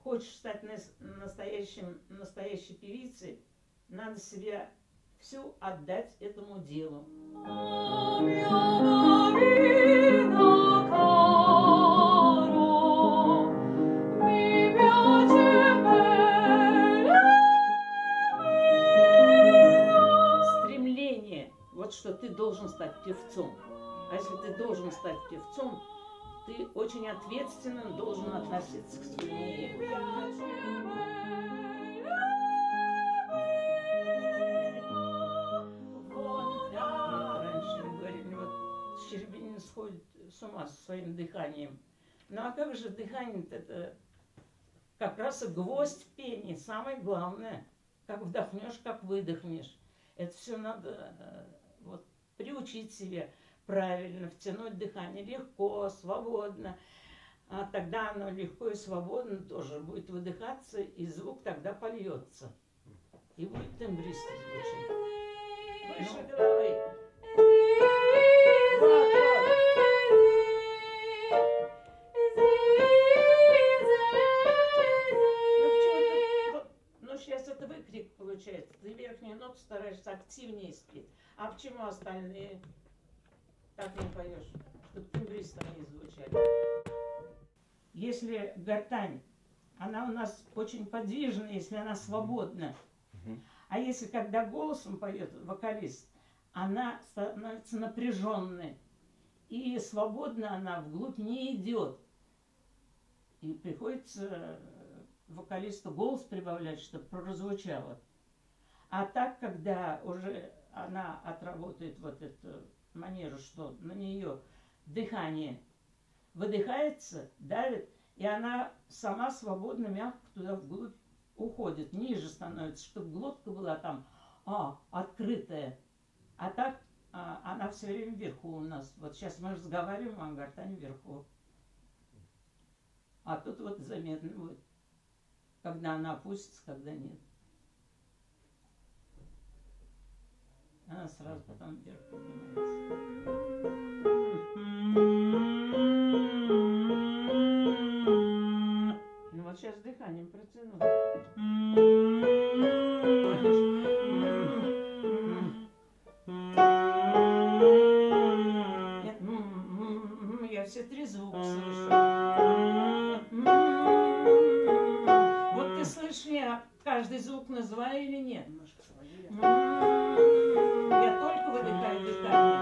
хочешь стать настоящей певицей, надо себя всю отдать этому делу. Стремление, вот что ты должен стать певцом. А если ты должен стать певцом, ты очень ответственно должен относиться к своему делу. Раньше говорили, вот Щербинин сходит с ума со своим дыханием. Ну а как же дыхание-то, это как раз и гвоздь пения, самое главное. Как вдохнешь, как выдохнешь. Это все надо вот приучить себя правильно, втянуть дыхание легко, свободно. А тогда оно легко и свободно тоже будет выдыхаться, и звук тогда польется. И будет тембристо звучать. Выше головы. Вот, вот. Ну почему-то, ну сейчас это выкрик получается. Ты верхнюю ноту стараешься активнее спеть. А почему остальные так не поешь, чтобы тембристом не звучали? Если гортань, она у нас очень подвижная, если она свободна. А если когда голосом поет вокалист, она становится напряженной. И свободно она вглубь не идет. И приходится вокалисту голос прибавлять, чтобы прозвучало. А так, когда уже она отработает вот эту манеру, что на нее дыхание выдыхается, давит, и она сама свободно, мягко туда вглубь уходит, ниже становится, чтобы глотка была там открытая. А так она все время вверху у нас. Вот сейчас мы разговариваем, а гортань вверху. А тут вот заметно будет, когда она опустится, когда нет. Она сразу потом вверх поднимается. Ну вот сейчас дыханием протяну. Нет, я все три звука слышу. Вот ты слышишь, я каждый звук называю или нет? Я только выдыхаю дыхание.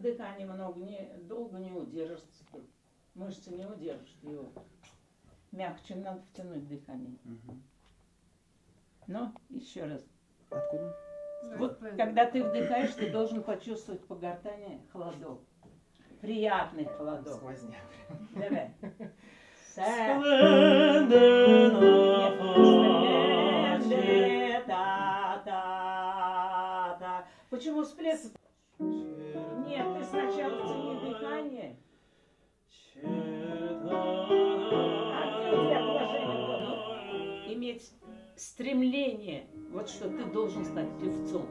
Дыхание долго не удержится. Мышцы не удержат его. Мягче надо втянуть дыхание. Ну, еще раз. Откуда? Вот когда ты вдыхаешь, ты должен почувствовать по гортани холодок. Приятный холодок. Сквозняк. Давай. Почему всплеск? Нет, ты сначала тяни дыхание. А где у тебя положение? Иметь стремление, вот что ты должен стать певцом.